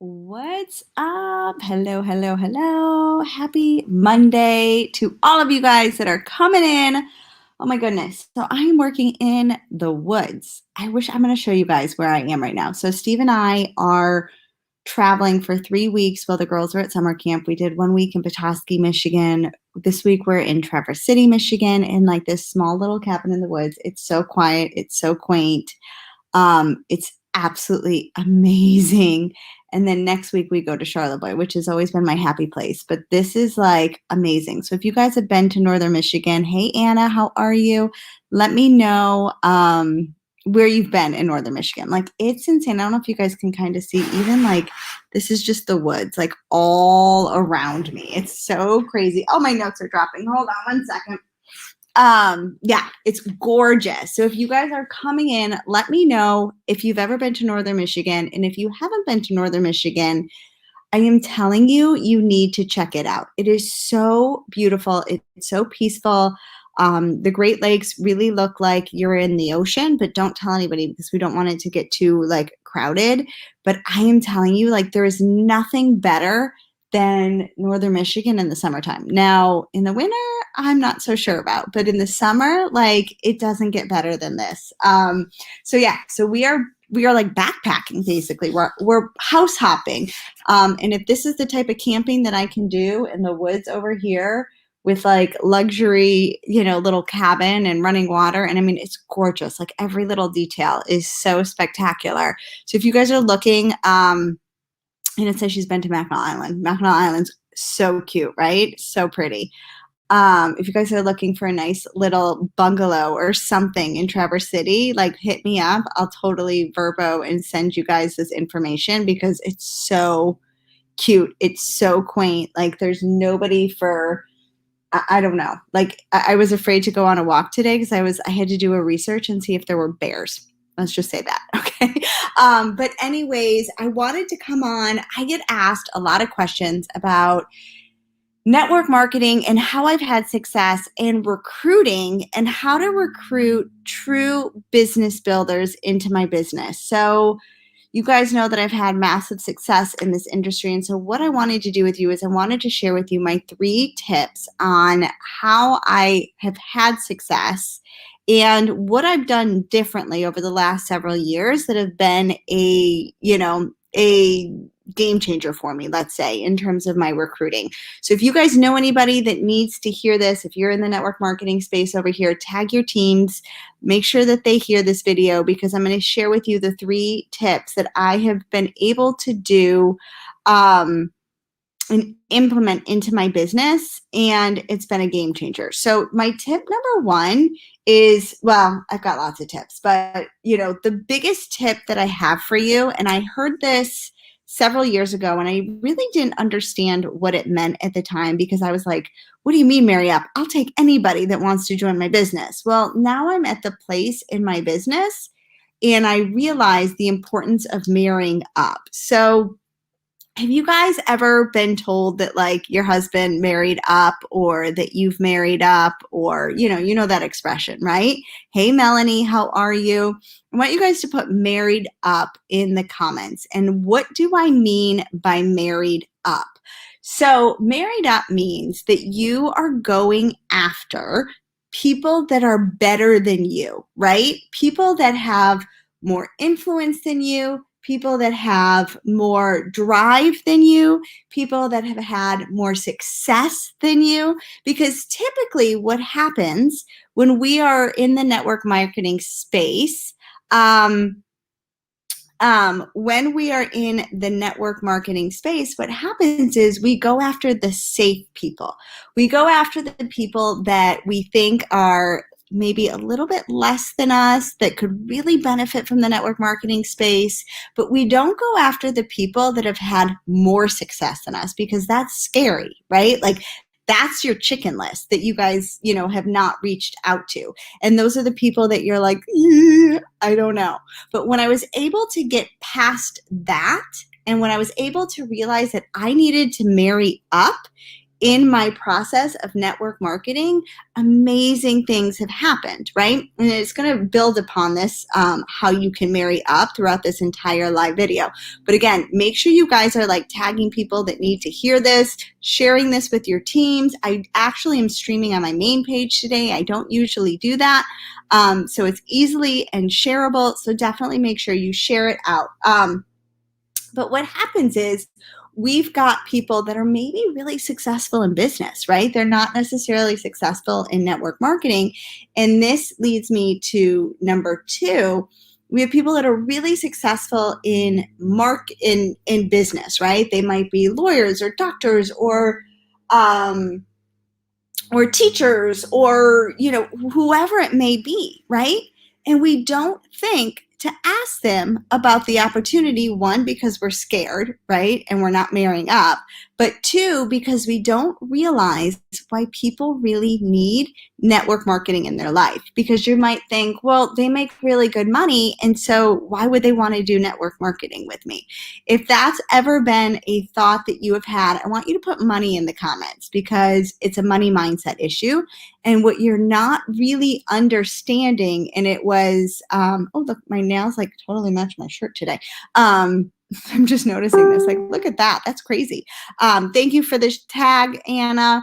What's up? Hello, hello, hello. Happy Monday to all of you guys that are coming in. Oh my goodness. So I am working in the woods. I'm going to show you guys where I am right now. So Steve and I are traveling for 3 weeks while the girls are at summer camp. We did 1 week in Petoskey, Michigan. This week we're in Traverse City, Michigan, in like this small little cabin in the woods. It's so quiet. It's so quaint. It's absolutely amazing. And then next week we go to Charlevoix, which has always been my happy place. But this is like amazing. So if you guys have been to Northern Michigan, hey Anna, how are you? Let me know where you've been in Northern Michigan. Like it's insane. I don't know if you guys can kind of see, even like this is just the woods, like all around me. It's so crazy. Oh, my notes are dropping. Hold on one second. Yeah, it's gorgeous. So if you guys are coming in, let me know if you've ever been to Northern Michigan. And if you haven't been to Northern Michigan, I am telling you, you need to check it out. It is so beautiful. It's so peaceful. The Great Lakes really look like you're in the ocean, but don't tell anybody because we don't want it to get too like crowded. But I am telling you, like there is nothing better than Northern Michigan in the summertime. Now, in the winter, I'm not so sure about, but in the summer, like it doesn't get better than this. So we are like backpacking basically. We're house hopping. And if this is the type of camping that I can do in the woods over here with like luxury, little cabin and running water. And I mean, it's gorgeous. Like every little detail is so spectacular. So if you guys are looking, and it says she's been to Mackinac Island. Mackinac Island's so cute, right? So pretty. If you guys are looking for a nice little bungalow or something in Traverse City, like hit me up. I'll totally verbo and send you guys this information because it's so cute. It's so quaint. Like there's nobody for, I don't know. Like I was afraid to go on a walk today because I had to do a research and see if there were bears. Let's just say that. Okay. But anyways, I wanted to come on. I get asked a lot of questions about network marketing and how I've had success in recruiting and how to recruit true business builders into my business. So you guys know that I've had massive success in this industry. And so what I wanted to do with you is I wanted to share with you my 3 tips on how I have had success and what I've done differently over the last several years that have been a game changer for me, let's say, in terms of my recruiting. So if you guys know anybody that needs to hear this, if you're in the network marketing space over here, tag your teams, make sure that they hear this video because I'm going to share with you the 3 tips that I have been able to do and implement into my business, and it's been a game changer. So my tip number 1 is, well, I've got lots of tips, but the biggest tip that I have for you, and I heard this several years ago, and I really didn't understand what it meant at the time because I was like, what do you mean marry up? I'll take anybody that wants to join my business. Well, now I'm at the place in my business and I realize the importance of marrying up. So have you guys ever been told that like your husband married up or that you've married up or, you know that expression, right? Hey, Melanie, how are you? I want you guys to put married up in the comments. And what do I mean by married up? So married up means that you are going after people that are better than you, right? People that have more influence than you, people that have more drive than you, people that have had more success than you. Because typically what happens when we are in the network marketing space, when we are in the network marketing space, what happens is we go after the safe people. We go after the people that we think are maybe a little bit less than us that could really benefit from the network marketing space, but we don't go after the people that have had more success than us because that's scary, right? Like that's your chicken list that you guys, have not reached out to. And those are the people that you're like, I don't know. But when I was able to get past that, and when I was able to realize that I needed to marry up, in my process of network marketing, amazing things have happened, right? And it's going to build upon this, how you can marry up throughout this entire live video. But again, make sure you guys are like tagging people that need to hear this, sharing this with your teams. I actually am streaming on my main page today. I don't usually do that. So it's easily and shareable. So definitely make sure you share it out. But what happens is we've got people that are maybe really successful in business, right? They're not necessarily successful in network marketing. And this leads me to number two. We have people that are really successful in business, right? They might be lawyers or doctors or teachers or, whoever it may be, right? And we don't think to ask them about the opportunity, one, because we're scared, right? And we're not marrying up, but two, because we don't realize why people really need network marketing in their life. Because you might think, well, they make really good money, and so why would they want to do network marketing with me? If that's ever been a thought that you have had, I want you to put money in the comments, because it's a money mindset issue. And what you're not really understanding, and it was, oh, look, my nails like totally match my shirt today. I'm just noticing this, like, look at that. That's crazy. Thank you for this tag, Anna.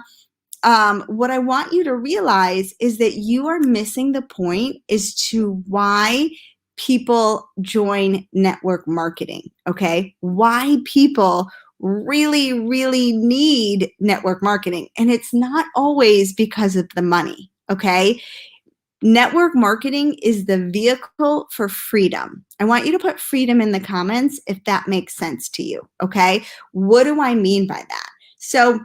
What I want you to realize is that you are missing the point as to why people join network marketing, okay? Why people really, really need network marketing. And it's not always because of the money, okay? Network marketing is the vehicle for freedom. I want you to put freedom in the comments if that makes sense to you, okay? What do I mean by that? So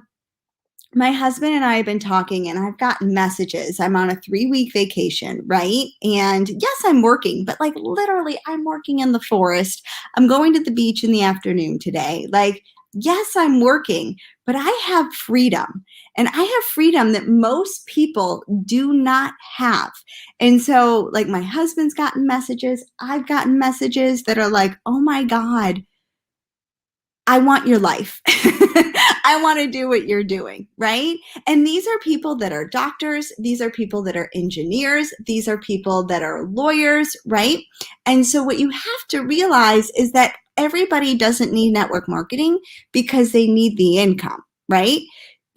my husband and I have been talking, and I've gotten messages. I'm on a 3-week vacation, right? And yes, I'm working, but like literally I'm working in the forest. I'm going to the beach in the afternoon today. Like, yes, I'm working, but I have freedom. And I have freedom that most people do not have. And so, like, my husband's gotten messages. I've gotten messages that are like, oh my God, I want your life. I want to do what you're doing, right? And these are people that are doctors. These are people that are engineers. These are people that are lawyers, right? And so what you have to realize is that everybody doesn't need network marketing because they need the income, right?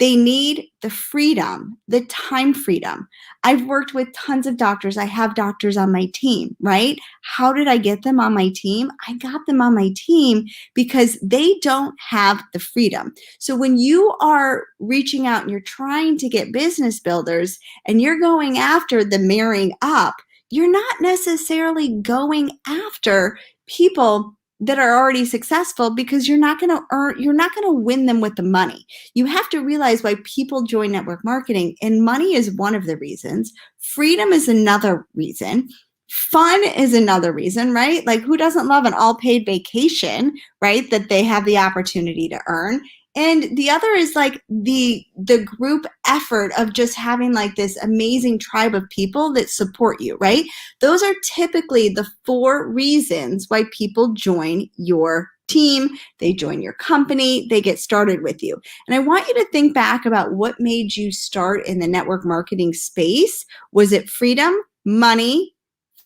They need the freedom, the time freedom. I've worked with tons of doctors. I have doctors on my team, right? How did I get them on my team? I got them on my team because they don't have the freedom. So when you are reaching out and you're trying to get business builders and you're going after the marrying up, you're not necessarily going after people that are already successful, because you're not going to win them with the money. You have to realize why people join network marketing, and money is one of the reasons. Freedom is another reason. Fun is another reason, right? Like, who doesn't love an all-paid vacation, right, that they have the opportunity to earn? And the other is like the group effort of just having like this amazing tribe of people that support you, right? Those are typically the 4 reasons why people join your team, they join your company, they get started with you. And I want you to think back about what made you start in the network marketing space. Was it freedom, money,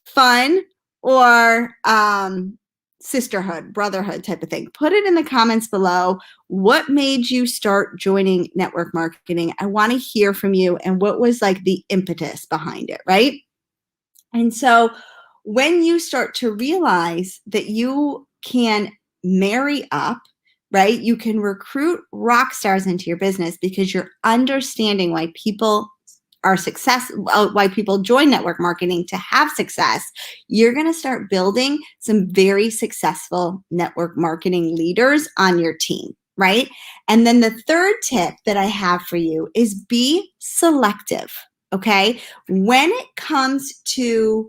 fun, or sisterhood, brotherhood type of thing? Put it in the comments below. What made you start joining network marketing? I want to hear from you, and what was like the impetus behind it, right? And so when you start to realize that you can marry up, right? You can recruit rock stars into your business because you're understanding why people why people join network marketing to have success. You're going to start building some very successful network marketing leaders on your team, right? And then the third tip that I have for you is be selective. Okay. When it comes to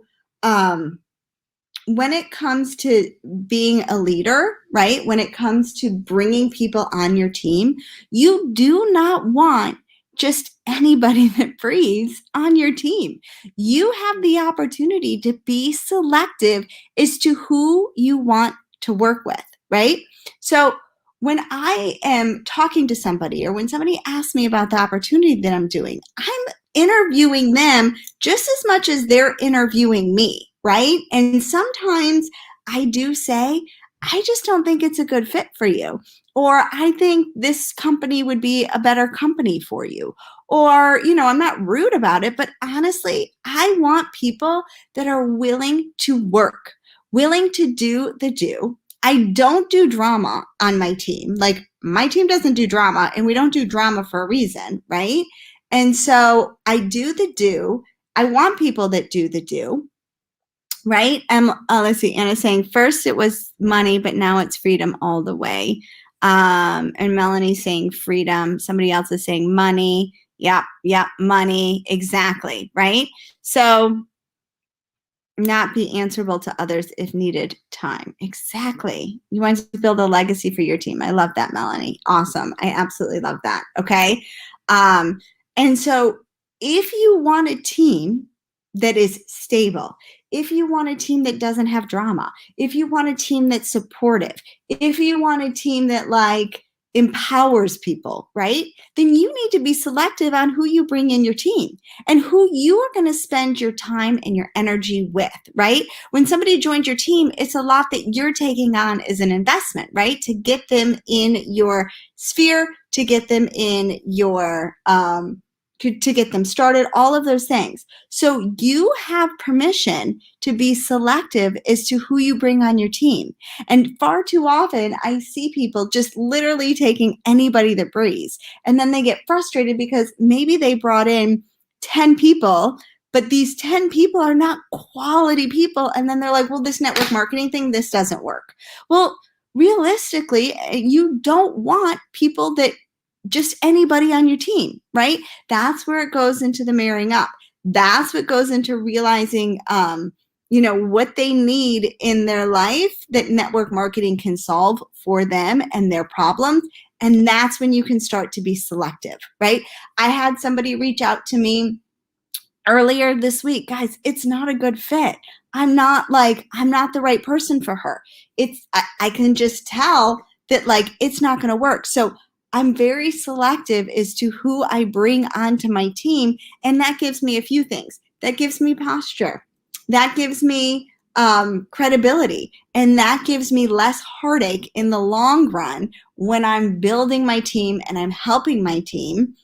being a leader, right? When it comes to bringing people on your team, you do not want just anybody that breathes on your team. You have the opportunity to be selective as to who you want to work with, right? So when I am talking to somebody or when somebody asks me about the opportunity that I'm doing, I'm interviewing them just as much as they're interviewing me, right? And sometimes I do say, I just don't think it's a good fit for you. Or I think this company would be a better company for you. Or, I'm not rude about it, but honestly, I want people that are willing to work, willing to do the do. I don't do drama on my team. Like, my team doesn't do drama, and we don't do drama for a reason, right? And so I do the do. I want people that do the do, right? Let's see. Anna's saying first it was money, but now it's freedom all the way. And Melanie's saying freedom. Somebody else is saying money. Yep, money. Exactly, right? So not be answerable to others if needed time. Exactly. You want to build a legacy for your team. I love that, Melanie. Awesome. I absolutely love that. Okay. And so if you want a team that is stable, if you want a team that doesn't have drama, if you want a team that's supportive, if you want a team that empowers people, right? Then you need to be selective on who you bring in your team and who you are going to spend your time and your energy with, right? When somebody joins your team, it's a lot that you're taking on as an investment, right? To get them in your sphere, to get them in your, to get them started, all of those things. So you have permission to be selective as to who you bring on your team. And far too often, I see people just literally taking anybody that breathes. And then they get frustrated because maybe they brought in 10 people, but these 10 people are not quality people. And then they're like, well, this network marketing thing, this doesn't work. Well, realistically, you don't want people that just anybody on your team, right? That's where it goes into the marrying up. That's what goes into realizing, what they need in their life that network marketing can solve for them and their problems. And that's when you can start to be selective, right? I had somebody reach out to me earlier this week. Guys, it's not a good fit. I'm not the right person for her. I can just tell that it's not going to work. So I'm very selective as to who I bring onto my team. And that gives me a few things. That gives me posture. That gives me credibility. And that gives me less heartache in the long run when I'm building my team and I'm helping my team.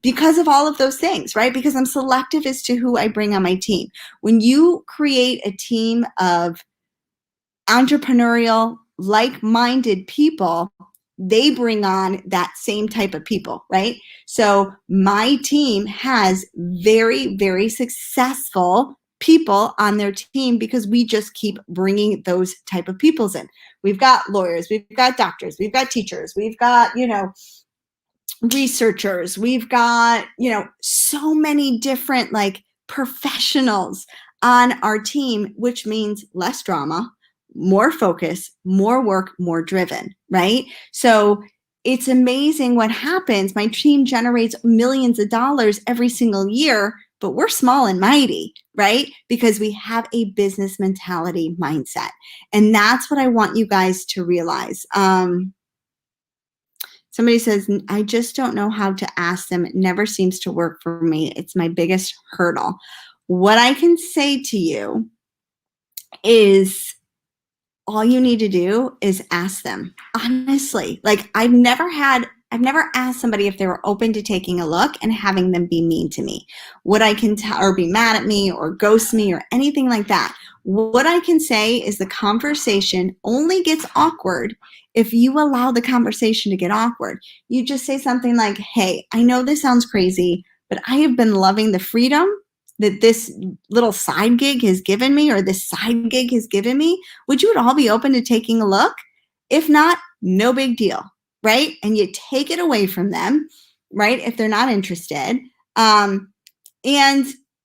Because of all of those things, right? Because I'm selective as to who I bring on my team. When you create a team of entrepreneurial, like-minded people, they bring on that same type of people, right? So my team has very, very successful people on their team because we just keep bringing those type of peoples in. We've got lawyers, we've got doctors, we've got teachers, we've got, researchers, we've got, so many different professionals on our team, which means less drama, more focus, more work, more driven, right? So it's amazing what happens. My team generates millions of dollars every single year, but we're small and mighty, right? Because we have a business mentality mindset. And that's what I want you guys to realize. Somebody says, I just don't know how to ask them. It never seems to work for me. It's my biggest hurdle. What I can say to you is all you need to do is ask them. Honestly, I've never asked somebody if they were open to taking a look and having them be mean to me. What I can tell, or be mad at me or ghost me or anything like that. What I can say is the conversation only gets awkward if you allow the conversation to get awkward. You just say something like, hey, I know this sounds crazy, but I have been loving the freedom that this little side gig has given me, or this side gig has given me. Would you at all be open to taking a look? If not, no big deal, right? And you take it away from them, right? If they're not interested.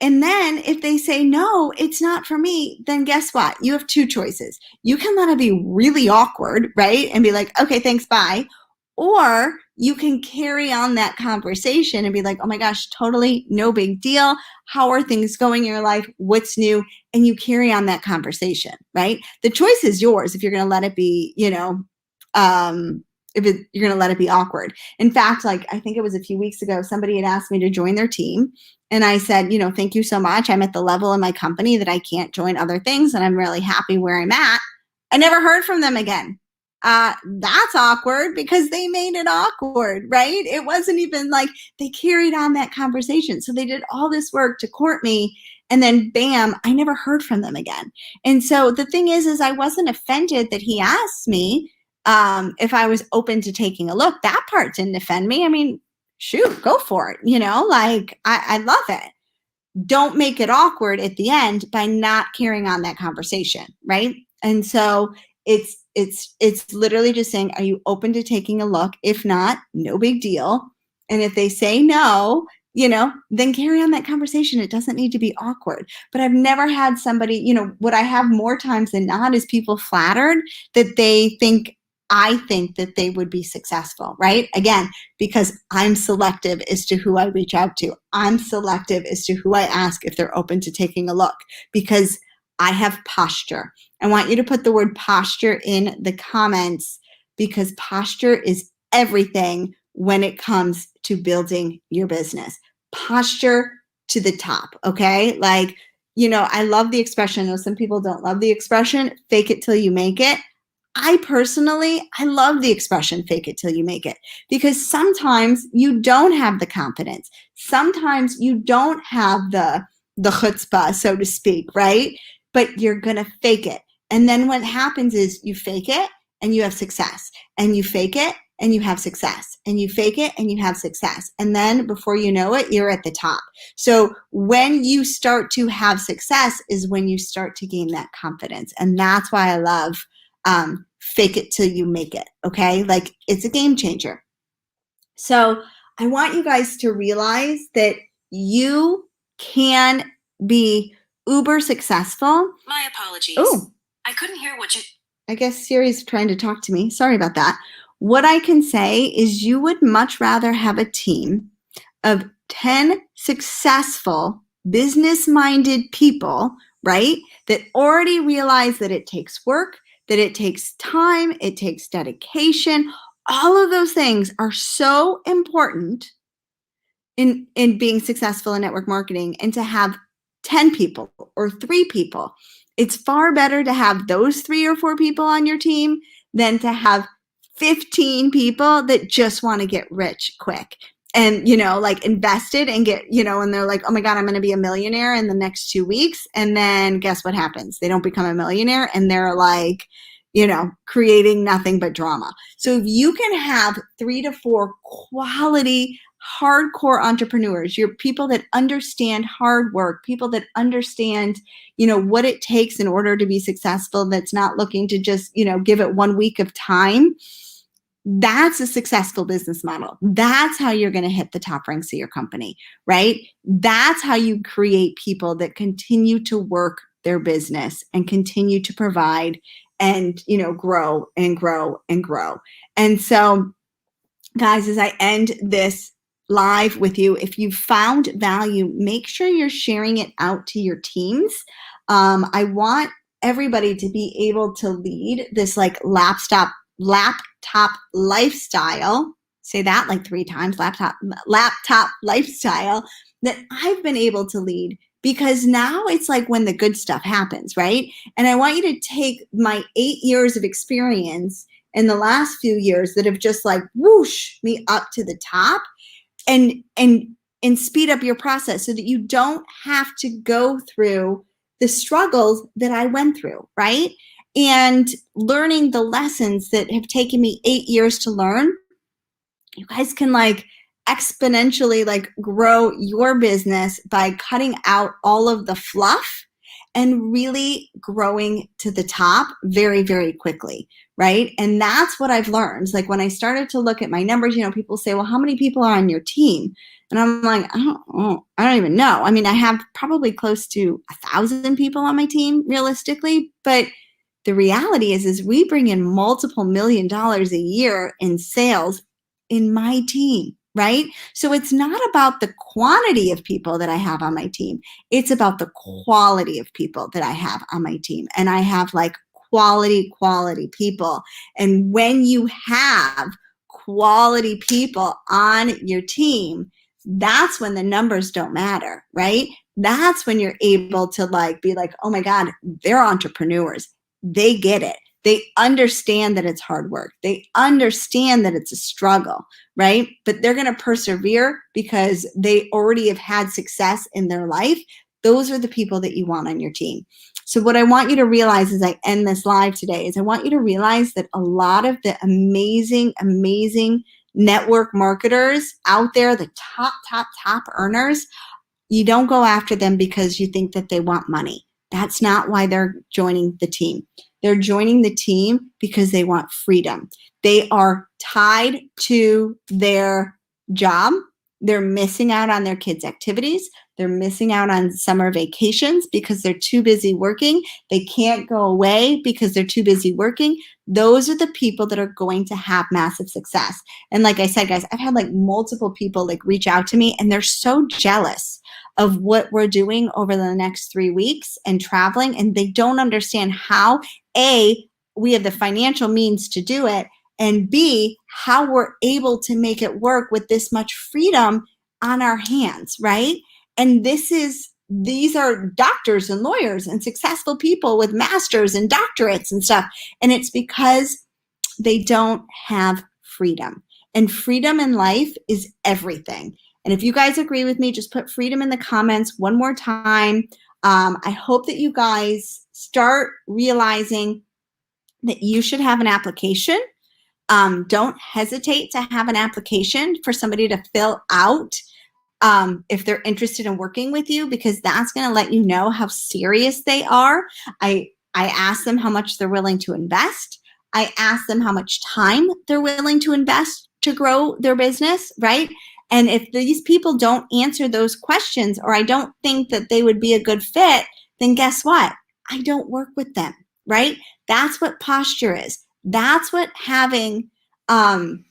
And then if they say, no, it's not for me, then guess what? You have two choices. You can let it be really awkward, right? And be like, okay, thanks, bye. Or you can carry on that conversation and be like, oh my gosh, totally no big deal. How are things going in your life? What's new? And you carry on that conversation, right? The choice is yours if you're going to let it be, you're going to let it be awkward. In fact, like, I think it was a few weeks ago, somebody had asked me to join their team. And I said, thank you so much. I'm at the level in my company that I can't join other things, and I'm really happy where I'm at. I never heard from them again. That's awkward because they made it awkward, right? It wasn't even like they carried on that conversation. So they did all this work to court me, and then bam, I never heard from them again. And so the thing is I wasn't offended that he asked me if I was open to taking a look. That part didn't offend me. I mean, shoot, go for it. Like I love it. Don't make it awkward at the end by not carrying on that conversation, right? And so it's literally just saying, are you open to taking a look? If not, no big deal. And if they say no, then carry on that conversation. It doesn't need to be awkward. But I've never had somebody, what I have more times than not is people flattered that I think that they would be successful, right? Again, because I'm selective as to who I reach out to. I'm selective as to who I ask if they're open to taking a look, because I have posture. I want you to put the word posture in the comments, because posture is everything when it comes to building your business. Posture to the top, okay? Like, I love the expression. Though some people don't love the expression, fake it till you make it. I love the expression, fake it till you make it, because sometimes you don't have the confidence. Sometimes you don't have the chutzpah, so to speak, right? But you're going to fake it. And then what happens is you fake it and you have success, and you fake it and you have success, and you fake it and you have success. And then before you know it, you're at the top. So when you start to have success is when you start to gain that confidence. And that's why I love fake it till you make it. Okay. Like, it's a game changer. So I want you guys to realize that you can be uber successful. My apologies. Oh, I couldn't hear what you... I guess Siri's trying to talk to me. Sorry about that. What I can say is you would much rather have a team of 10 successful, business-minded people, right, that already realize that it takes work, that it takes time, it takes dedication. All of those things are so important in being successful in network marketing. And to have 10 people or 3 people, it's far better to have those 3 or 4 people on your team than to have 15 people that just want to get rich quick and, like, invested and get, and they're like, oh my God, I'm going to be a millionaire in the next 2 weeks. And then guess what happens? They don't become a millionaire, and they're like, creating nothing but drama. So if you can have 3 to 4 quality, hardcore entrepreneurs, you're people that understand hard work, people that understand, what it takes in order to be successful, that's not looking to just, give it 1 week of time. That's a successful business model. That's how you're going to hit the top ranks of your company, right? That's how you create people that continue to work their business and continue to provide and, grow and grow and grow. And so, guys, as I end this live with you, if you found value, make sure you're sharing it out to your teams. I want everybody to be able to lead this like laptop lifestyle. Say that like 3 times, laptop lifestyle that I've been able to lead, because now it's like when the good stuff happens, right? And I want you to take my 8 years of experience in the last few years that have just like whoosh me up to the top, and speed up your process so that you don't have to go through the struggles that I went through, right? And learning the lessons that have taken me 8 years to learn. You guys can like exponentially like grow your business by cutting out all of the fluff and really growing to the top very, very quickly, right? And that's what I've learned. Like, when I started to look at my numbers, people say, well, how many people are on your team? And I'm like, I don't even know. I mean, I have probably close to 1,000 people on my team realistically, but the reality is we bring in multiple $1 million a year in sales in my team, right? So it's not about the quantity of people that I have on my team. It's about the quality of people that I have on my team. And I have like quality people. And when you have quality people on your team, that's when the numbers don't matter, right? That's when you're able to like be like, oh my God, they're entrepreneurs. They get it. They understand that it's hard work. They understand that it's a struggle, right? But they're going to persevere because they already have had success in their life. Those are the people that you want on your team. So what I want you to realize as I end this live today is I want you to realize that a lot of the amazing, amazing network marketers out there, the top earners, you don't go after them because you think that they want money. That's not why they're joining the team. They're joining the team because they want freedom. They are tied to their job. They're missing out on their kids' activities. They're missing out on summer vacations because they're too busy working. They can't go away because they're too busy working. Those are the people that are going to have massive success. And like I said, guys, I've had like multiple people like reach out to me and they're so jealous of what we're doing over the next 3 weeks and traveling. And they don't understand how, A, we have the financial means to do it, and B, how we're able to make it work with this much freedom on our hands, right? And these are doctors and lawyers and successful people with masters and doctorates and stuff. And it's because they don't have freedom. And freedom in life is everything. And if you guys agree with me, just put freedom in the comments one more time. I hope that you guys start realizing that you should have an application. Don't hesitate to have an application for somebody to fill out if they're interested in working with you, because that's going to let you know how serious they are. I ask them how much they're willing to invest. I ask them how much time they're willing to invest to grow their business, right? And if these people don't answer those questions, or I don't think that they would be a good fit, then guess what? I don't work with them, right? That's what posture is. That's what having the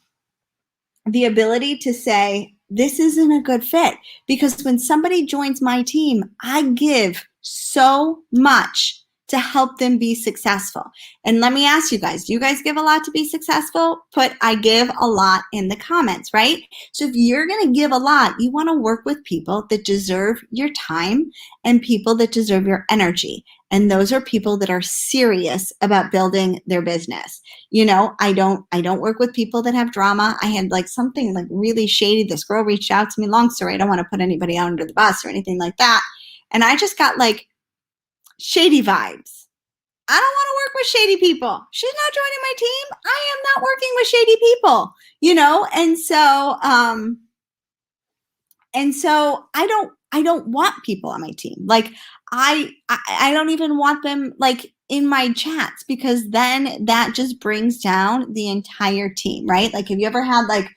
ability to say, this isn't a good fit. Because when somebody joins my team, I give so much to help them be successful. And let me ask you guys, do you guys give a lot to be successful? Put I give a lot in the comments, right? So if you're going to give a lot, you want to work with people that deserve your time and people that deserve your energy. And those are people that are serious about building their business. You know, I don't work with people that have drama. I had like something like really shady. This girl reached out to me, long story. I don't want to put anybody out under the bus or anything like that. And I just got like shady vibes. I don't want to work with shady people. She's not joining my team. I am not working with shady people, you know? And so I don't want people on my team. Like I don't even want them like in my chats, because then that just brings down the entire team, right? Like, have you ever had like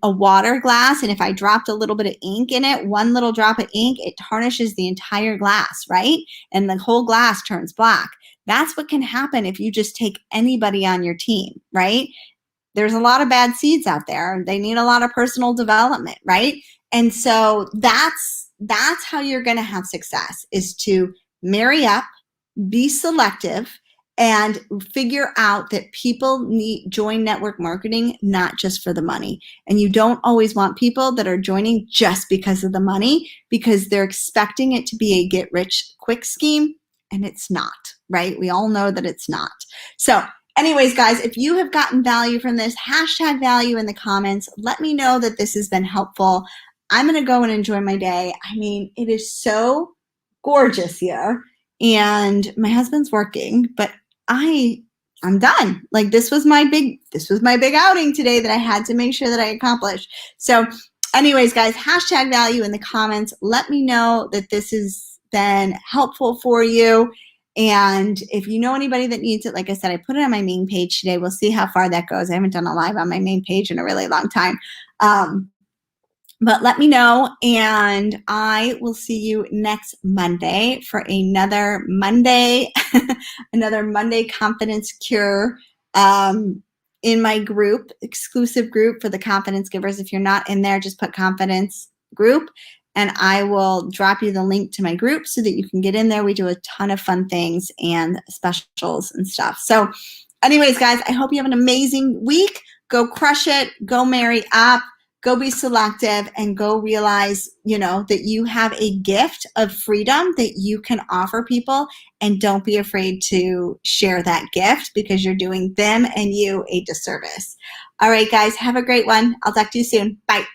a water glass, and if I dropped a little bit of ink in it, one little drop of ink, it tarnishes the entire glass, right? And the whole glass turns black. That's what can happen if you just take anybody on your team, right? There's a lot of bad seeds out there. They need a lot of personal development, right? And so that's how you're going to have success, is to marry up, be selective, and figure out that people join network marketing not just for the money. And you don't always want people that are joining just because of the money, because they're expecting it to be a get rich quick scheme, and it's not, right? We all know that it's not. So anyways, guys, if you have gotten value from this, hashtag value in the comments. Let me know that this has been helpful. I'm going to go and enjoy my day. I mean, it is so gorgeous here, and my husband's working, but I'm done. Like, this was my big outing today that I had to make sure that I accomplished. So anyways, guys, hashtag value in the comments. Let me know that this has been helpful for you. And if you know anybody that needs it, like I said, I put it on my main page today. We'll see how far that goes. I haven't done a live on my main page in a really long time. But let me know, and I will see you next Monday for another Monday, another Monday Confidence Cure in my group, exclusive group for the confidence givers. If you're not in there, just put confidence group, and I will drop you the link to my group so that you can get in there. We do a ton of fun things and specials and stuff. So anyways, guys, I hope you have an amazing week. go crush it, go marry up, go be selective, and go realize, that you have a gift of freedom that you can offer people, and don't be afraid to share that gift, because you're doing them and you a disservice. All right, guys, have a great one. I'll talk to you soon. Bye.